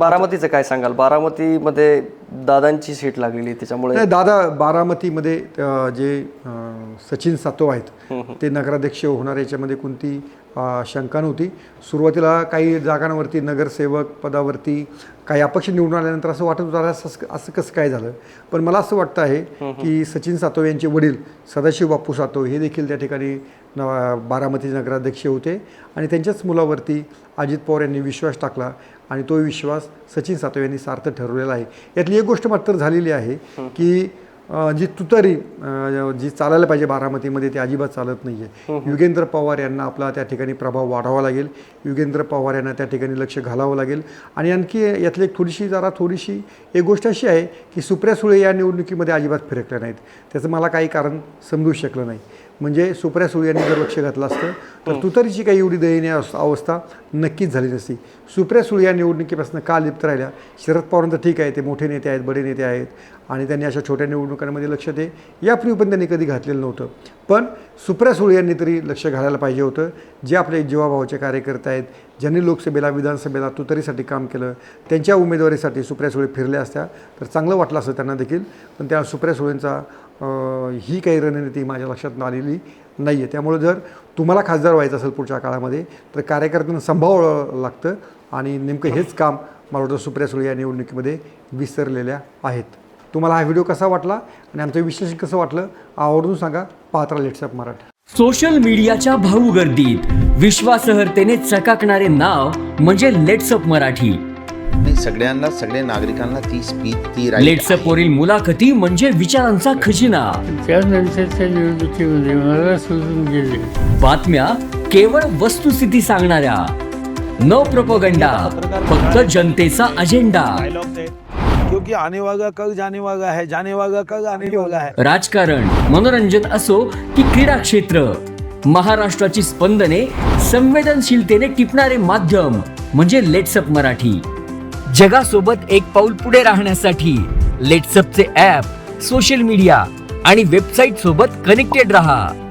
बारामतीचं काय सांगाल? बारामतीमध्ये दादांची सीट लागलेली त्याच्यामुळे नाही, दादा बारामतीमध्ये जे सचिन सातव आहेत ते नगराध्यक्ष होणार याच्यामध्ये कोणती शंका नव्हती. सुरुवातीला काही जागांवरती नगरसेवक पदावरती काही अपक्ष निवडून आल्यानंतर असं वाटत होतं असं कसं काय झालं. पण मला असं वाटतं आहे की सचिन सातव यांचे वडील सदाशिव बापू सातव हे देखील त्या ठिकाणी बारामतीचे नगराध्यक्ष होते आणि त्यांच्याच मुलावरती अजित पवार यांनी विश्वास टाकला आणि तो विश्वास सचिन सातव यांनी सार्थ ठरवलेला आहे. यातली एक गोष्ट मात्र झालेली आहे की जी तुतारी जी चालायला पाहिजे बारामतीमध्ये ती अजिबात चालत नाही आहे. युगेंद्र पवार यांना आपला त्या ठिकाणी प्रभाव वाढवावा लागेल. युगेंद्र पवार यांना त्या ठिकाणी लक्ष घालावं लागेल. आणि आणखी यातली एक थोडीशी एक गोष्ट अशी आहे की सुप्रिया सुळे या निवडणुकीमध्ये अजिबात फिरकल्या नाहीत. त्याचं मला काही कारण समजू शकलं नाही. म्हणजे सुप्रिया सुळे यांनी जर लक्ष घातलं असतं तर तुतारीची काही एवढी दयनीय अवस्था नक्कीच झाली नसती. सुप्रिया सुळे या निवडणुकीपासून का लिप्त राहिल्या? शरद पवारांचं ठीक आहे, ते मोठे नेते आहेत, बडे नेते आहेत आणि त्यांनी अशा छोट्या निवडणुकांमध्ये लक्ष दे यापूर्वी पण त्यांनी कधी घातलेलं नव्हतं. पण सुप्रिया सुळे यांनी तरी लक्ष घालायला पाहिजे होतं. जे आपले जीवाभावाचे कार्यकर्ते आहेत, ज्यांनी लोकसभेला विधानसभेला तुतारीसाठी काम केलं, त्यांच्या उमेदवारीसाठी सुप्रिया सुळे फिरल्या असत्या तर चांगलं वाटलं असतं त्यांना देखील. पण त्या सुप्रिया सुळेंचा ही काही रणनीती माझ्या लक्षात आलेली नाही आहे. त्यामुळे जर तुम्हाला खासदार व्हायचं असेल पुढच्या काळामध्ये तर कार्यकर्त्यांना सांभाळावं लागतं आणि नेमकं हेच काम मला वाटतं सुप्रिया सुळे या निवडणुकीमध्ये विसरलेल्या आहेत. तुम्हाला हा व्हिडिओ कसा वाटला आणि आमचं विश्लेषण कसं वाटलं आवर्जून सांगा. पाहत राहा लेट्सअप मराठी. सोशल मीडियाच्या भाऊ गर्दीत विश्वासार्हतेने चकाकणारे नाव म्हणजे लेट्सअप मराठी. सगळ्यांना सगळ्या नागरिकांना ती स्पीच ती लेट्सअप वरील मुलाखती म्हणजे विचारांचा खजिना. त्यानंतरच्या निवडणुकीमध्ये मला सोडून गेले. बातम्या केवळ वस्तुस्थिती सांगणाऱ्या, न प्रोपगंडा, फक्त जनतेचा अजेंडा. क्योंकि आने वाला कल जाने वाला है, जाने वाला कल आने वाला है. राजकारण, मनोरंजन असो की क्रीडा क्षेत्र, महाराष्ट्राची स्पंदने संवेदनशीलतेने टिपणारे माध्यम म्हणजे लेट्सअप मराठी. जगासोबत एक पाऊल पुढे राहण्यासाठी लेट्सअपचे ॲप, सोशल मीडिया आणि वेबसाईट सोबत कनेक्टेड रहा.